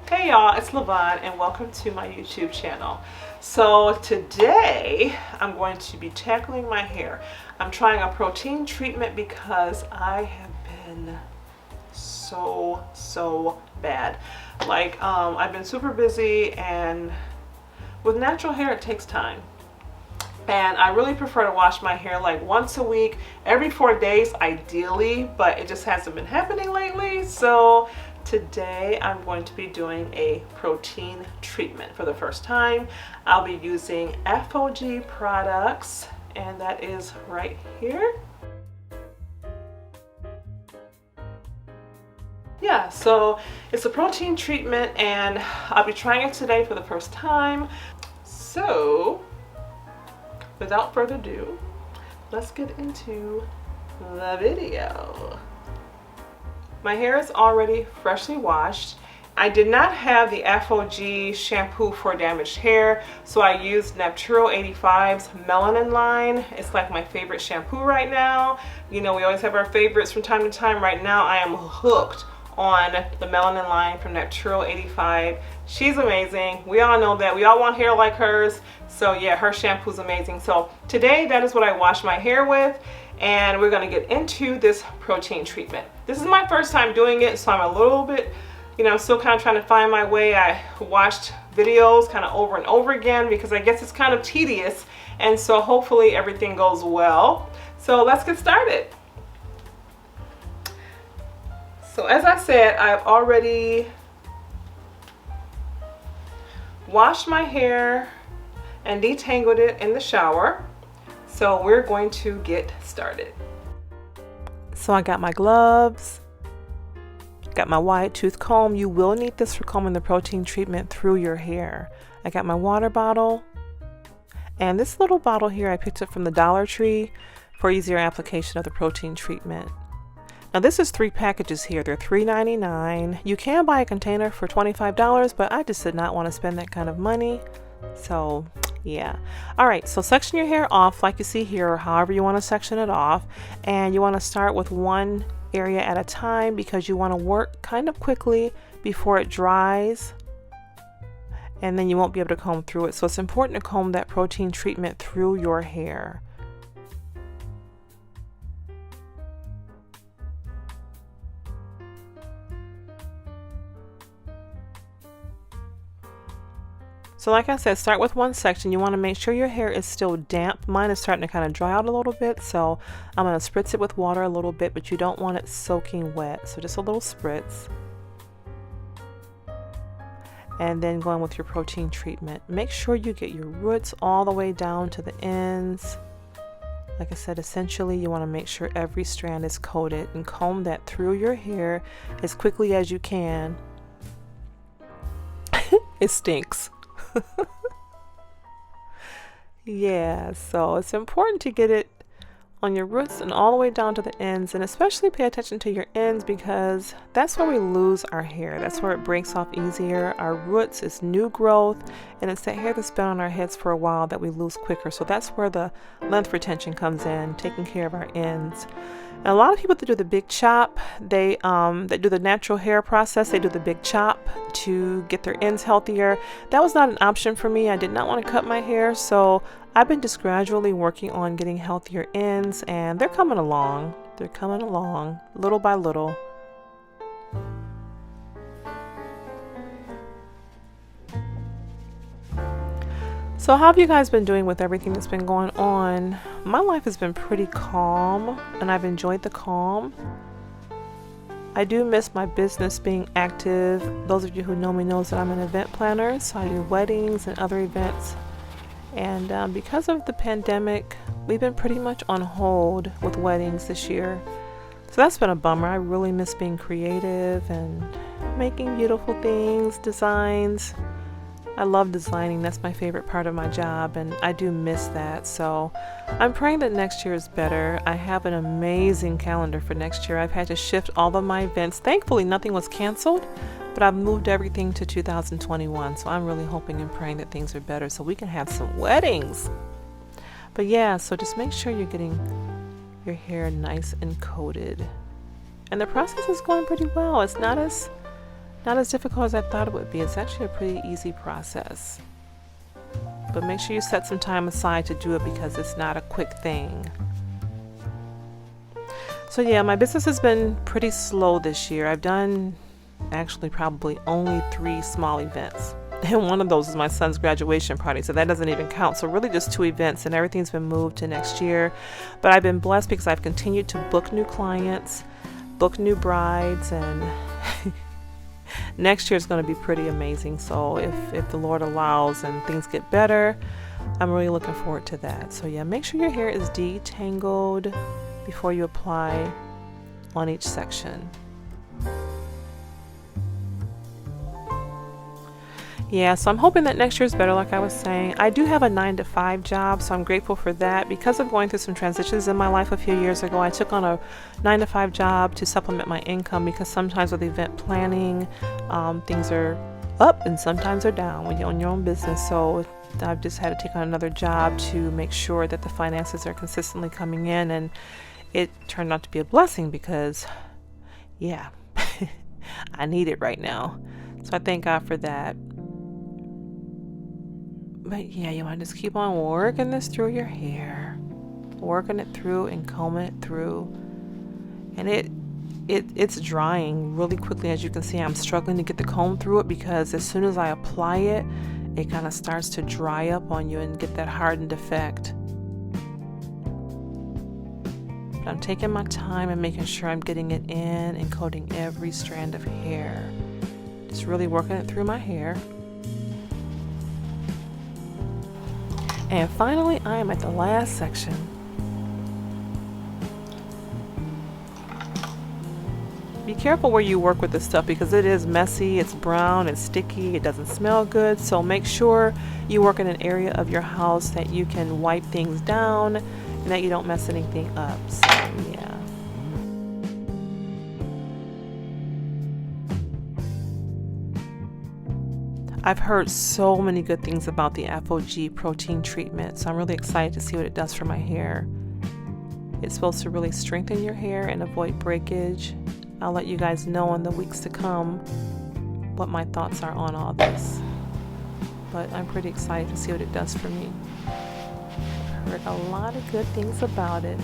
Hey y'all, it's Lavon and welcome to my YouTube channel. So today I'm going to be tackling my hair. I'm trying a protein treatment because I have been so bad. Like I've been super busy, and with natural hair it takes time. And I really prefer to wash my hair like once a week, every 4 days ideally, but it just hasn't been happening lately. So today I'm going to be doing a protein treatment for the first time. I'll be using Aphogee products, and that is right here. Yeah, so it's a protein treatment and I'll be trying it today for the first time. So without further ado, let's get into the video. My hair is already freshly washed. I did not have the Aphogee shampoo for damaged hair, so I used Natura 85's Melanin line. It's like my favorite shampoo right now. You know, we always have our favorites from time to time. Right now I am hooked on the Melanin line from Natura 85. She's amazing. We all know that. We all want hair like hers. So yeah, her shampoo is amazing. So today that is what I wash my hair with, and we're going to get into this protein treatment. This is my first time doing it, so I'm a little bit, you know, I'm still kind of trying to find my way. I watched videos kind of over and over again because I guess it's kind of tedious, and so hopefully everything goes well. So let's get started. So as I said, I've already washed my hair and detangled it in the shower. So we're going to get started. So I got my gloves, got my wide tooth comb. You will need this for combing the protein treatment through your hair. I got my water bottle, and this little bottle here I picked up from the Dollar Tree for easier application of the protein treatment. Now this is 3 packages here. They're $3.99. You can buy a container for $25, but I just did not want to spend that kind of money. So yeah. Alright, so section your hair off like you see here, or however you want to section it off. And you want to start with one area at a time because you want to work kind of quickly before it dries. And then you won't be able to comb through it. So it's important to comb that protein treatment through your hair. So like I said, start with one section. You want to make sure your hair is still damp. Mine is starting to kind of dry out a little bit, so I'm going to spritz it with water a little bit, but you don't want it soaking wet, so just a little spritz. And then going with your protein treatment. Make sure you get your roots all the way down to the ends. Like I said, essentially you want to make sure every strand is coated, and comb that through your hair as quickly as you can. It stinks. Yeah, so it's important to get it on your roots and all the way down to the ends, and especially pay attention to your ends because that's where we lose our hair. That's where it breaks off easier. Our roots is new growth, and it's that hair that's been on our heads for a while that we lose quicker. So that's where the length retention comes in, taking care of our ends. And a lot of people that do the big chop, that do the natural hair process, they do the big chop to get their ends healthier. That was not an option for me. I did not want to cut my hair, so I've been just gradually working on getting healthier ends, and they're coming along. They're coming along little by little. So how have you guys been doing with everything that's been going on? My life has been pretty calm, and I've enjoyed the calm. I do miss my business being active. Those of you who know me knows that I'm an event planner, so I do weddings and other events. And because of the pandemic, we've been pretty much on hold with weddings this year. So that's been a bummer. I really miss being creative and making beautiful things, designs. I love designing. That's my favorite part of my job, and I do miss that. So I'm praying that next year is better. I have an amazing calendar for next year. I've had to shift all of my events. Thankfully, nothing was canceled, but I've moved everything to 2021. So I'm really hoping and praying that things are better so we can have some weddings. But yeah, so just make sure you're getting your hair nice and coated. And the process is going pretty well. It's not as Not as difficult as I thought it would be. It's actually a pretty easy process. But make sure you set some time aside to do it because it's not a quick thing. So yeah, my business has been pretty slow this year. I've done actually probably only 3 small events. And one of those is my son's graduation party, so that doesn't even count. So really just 2 events, and everything's been moved to next year. But I've been blessed because I've continued to book new clients, book new brides, and next year is going to be pretty amazing. So if the Lord allows and things get better, I'm really looking forward to that. So yeah, make sure your hair is detangled before you apply on each section. Yeah, so I'm hoping that next year is better, like I was saying. I do have a 9-to-5 job, so I'm grateful for that. Because of going through some transitions in my life a few years ago, I took on a 9-to-5 job to supplement my income, because sometimes with event planning, things are up and sometimes are down when you own your own business. So I've just had to take on another job to make sure that the finances are consistently coming in, and it turned out to be a blessing because, yeah, I need it right now. So I thank God for that. But yeah, you want to just keep on working this through your hair, working it through and combing it through, and it's drying really quickly. As you can see, I'm struggling to get the comb through it because as soon as I apply it, it kind of starts to dry up on you and get that hardened effect. But I'm taking my time and making sure I'm getting it in and coating every strand of hair. Just really working it through my hair. And finally, I am at the last section. Be careful where you work with this stuff because it is messy, it's brown, it's sticky, it doesn't smell good. So make sure you work in an area of your house that you can wipe things down and that you don't mess anything up. So yeah. I've heard so many good things about the Aphogee protein treatment, so I'm really excited to see what it does for my hair. It's supposed to really strengthen your hair and avoid breakage. I'll let you guys know in the weeks to come what my thoughts are on all this. But I'm pretty excited to see what it does for me. I've heard a lot of good things about it.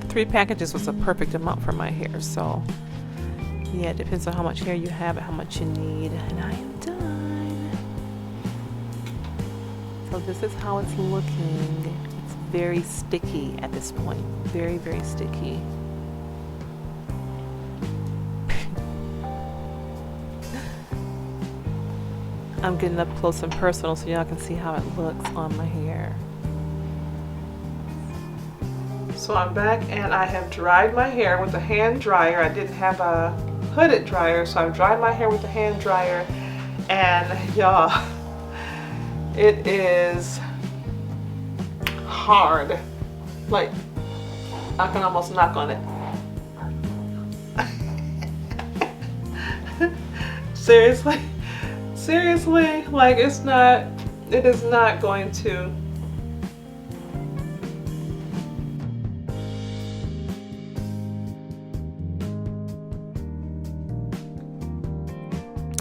Three packages was a perfect amount for my hair, so yeah, it depends on how much hair you have and how much you need. And I am done. So this is how it's looking. It's very sticky at this point. Very, very sticky. I'm getting up close and personal so y'all can see how it looks on my hair. So I'm back and I have dried my hair with a hand dryer. I didn't have a hooded dryer, so I've dried my hair with a hand dryer. And y'all, it is hard. Like, I can almost knock on it. Seriously, like it is not going to.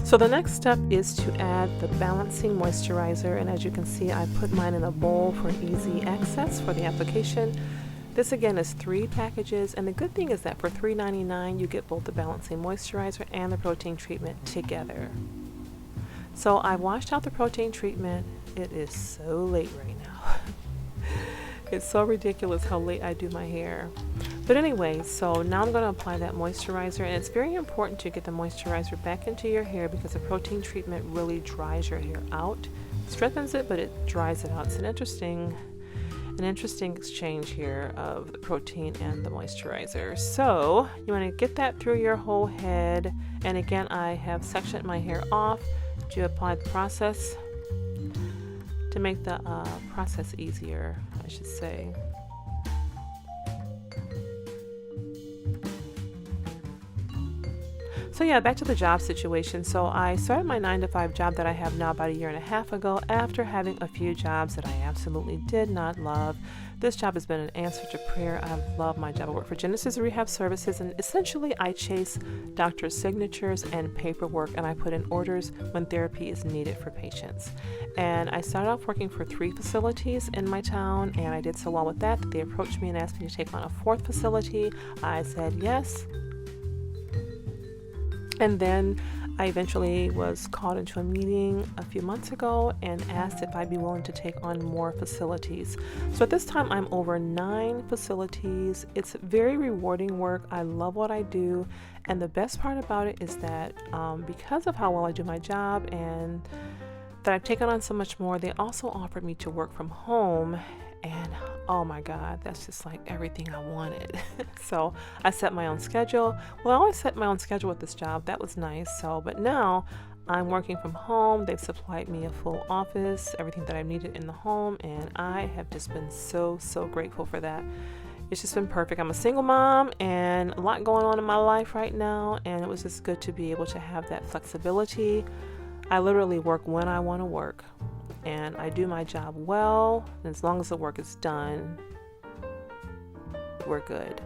So the next step is to add the balancing moisturizer, and as you can see, I put mine in a bowl for easy access for the application. This again is 3 packages, and the good thing is that for $3.99 you get both the balancing moisturizer and the protein treatment together. So I washed out the protein treatment. It is so late right now. It's so ridiculous how late I do my hair. But anyway, so now I'm going to apply that moisturizer, and it's very important to get the moisturizer back into your hair because the protein treatment really dries your hair out. Strengthens it, but it dries it out. It's an interesting exchange here of the protein and the moisturizer. So you want to get that through your whole head, and again I have sectioned my hair off to apply the process. to make the process easier, I should say. So yeah, back to the job situation. So I started my 9-to-5 job that I have now about 1.5 years ago after having a few jobs that I absolutely did not love. This job has been an answer to prayer. I love my job. I work for Genesis Rehab Services, and essentially I chase doctors' signatures and paperwork, and I put in orders when therapy is needed for patients. And I started off working for 3 facilities in my town, and I did so well with that they approached me and asked me to take on a 4th facility. I said yes. And then I eventually was called into a meeting a few months ago and asked if I'd be willing to take on more facilities. So at this time, I'm over 9 facilities. It's very rewarding work. I love what I do. And the best part about it is that because of how well I do my job and that I've taken on so much more, they also offered me to work from home. And oh my God, that's just like everything I wanted. So I set my own schedule. Well, I always set my own schedule with this job. That was nice. But now I'm working from home. They've supplied me a full office, everything that I needed in the home. And I have just been so grateful for that. It's just been perfect. I'm a single mom and a lot going on in my life right now. And it was just good to be able to have that flexibility. I literally work when I want to work. And I do my job well, and as long as the work is done, we're good.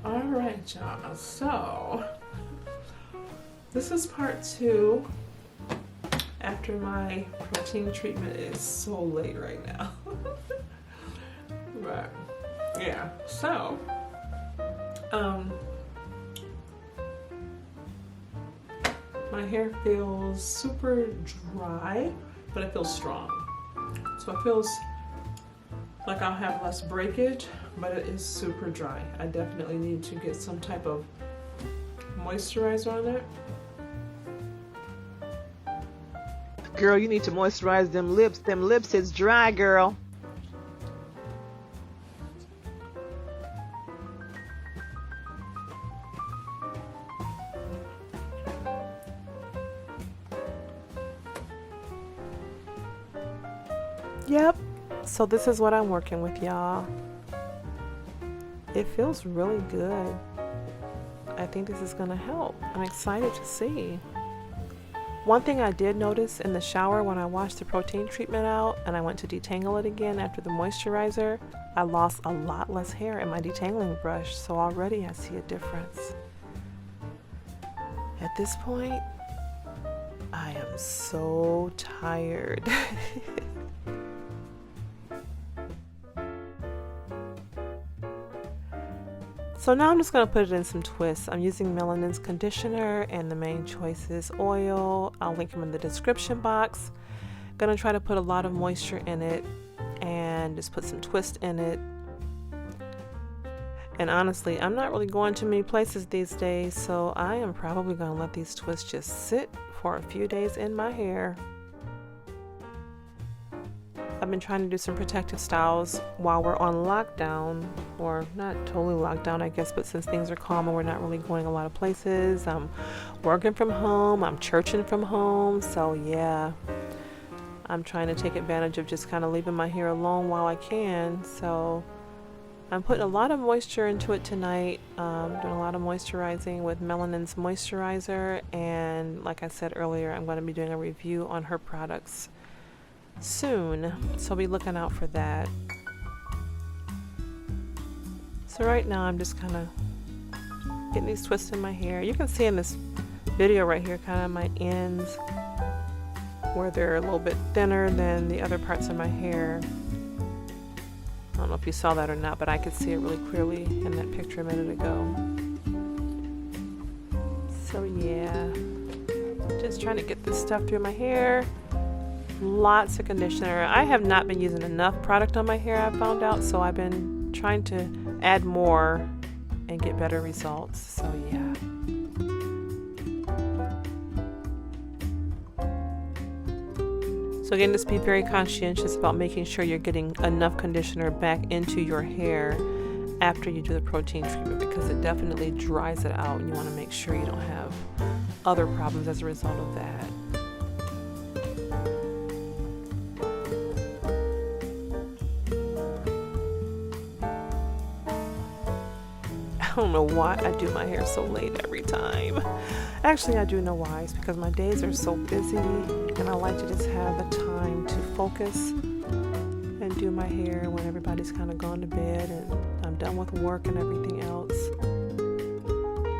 All right, y'all. So this is part 2 after my protein treatment. Is so late right now. But yeah, so my hair feels super dry, but it feels strong. So it feels like I'll have less breakage, but it is super dry. I definitely need to get some type of moisturizer on it. Girl, you need to moisturize them lips. Them lips is dry, girl. Yep, so this is what I'm working with, y'all. It feels really good. I think this is gonna help. I'm excited to see. One thing I did notice in the shower when I washed the protein treatment out and I went to detangle it again after the moisturizer, I lost a lot less hair in my detangling brush, so already I see a difference. At this point, I am so tired. So now I'm just going to put it in some twists. I'm using Melanin's conditioner and the main choices oil. I'll link them in the description box. Going to try to put a lot of moisture in it and just put some twist in it. And honestly, I'm not really going to many places these days, so I am probably going to let these twists just sit for a few days in my hair. I've been trying to do some protective styles while we're on lockdown, or not totally lockdown, I guess, but since things are calm and we're not really going a lot of places, I'm working from home, I'm churching from home, so yeah, I'm trying to take advantage of just kind of leaving my hair alone while I can. So I'm putting a lot of moisture into it tonight, doing a lot of moisturizing with Melanin's moisturizer, and like I said earlier, I'm going to be doing a review on her products soon, so be looking out for that. So right now I'm just kind of getting these twists in my hair. You can see in this video right here kind of my ends where they're a little bit thinner than the other parts of my hair. I don't know if you saw that or not, but I could see it really clearly in that picture a minute ago. So yeah, just trying to get this stuff through my hair. Lots of conditioner. I have not been using enough product on my hair, I've found out, so I've been trying to add more and get better results. So yeah. So again, just be very conscientious about making sure you're getting enough conditioner back into your hair after you do the protein treatment, because it definitely dries it out and you want to make sure you don't have other problems as a result of that. I don't know why I do my hair so late every time. Actually, I do know why. It's because my days are so busy and I like to just have the time to focus and do my hair when everybody's kind of gone to bed and I'm done with work and everything else.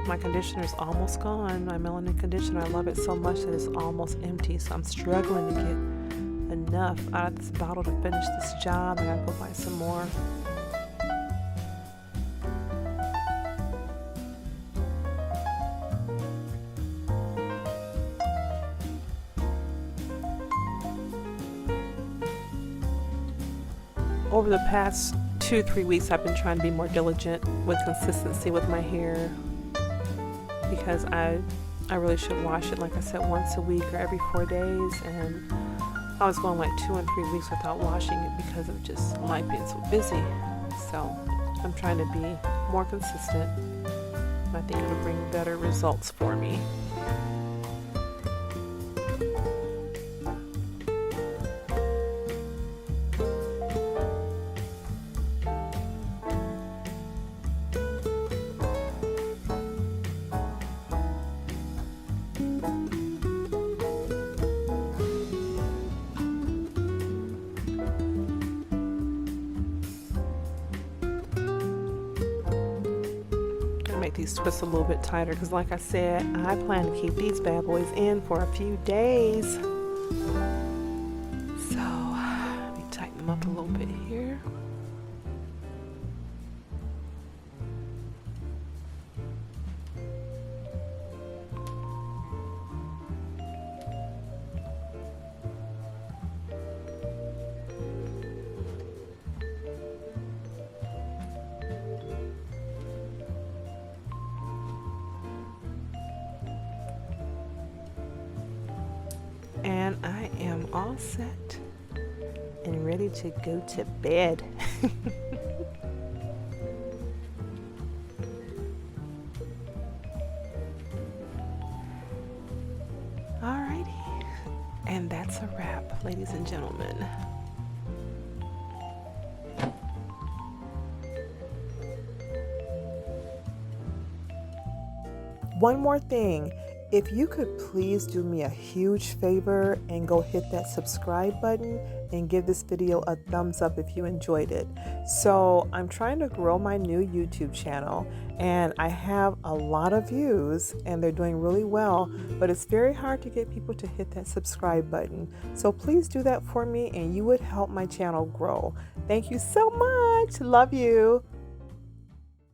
My conditioner is almost gone. My Melanin conditioner, I love it so much that it's almost empty. So I'm struggling to get enough out of this bottle to finish this job. I gotta go buy some more. Over the past 2-3 weeks, I've been trying to be more diligent with consistency with my hair because I really should wash it, like I said, once a week or every 4 days, and I was going like 2 and 3 weeks without washing it because of just life being so busy. So I'm trying to be more consistent, and I think it'll bring better results for me. Make these twists a little bit tighter because, like I said, I plan to keep these bad boys in for a few days. So let me tighten them up a little bit here. And I am all set and ready to go to bed. Alrighty, and that's a wrap, ladies and gentlemen. One more thing. If you could please do me a huge favor and go hit that subscribe button and give this video a thumbs up if you enjoyed it. So I'm trying to grow my new YouTube channel and I have a lot of views and they're doing really well, but it's very hard to get people to hit that subscribe button. So please do that for me and you would help my channel grow. Thank you so much. Love you.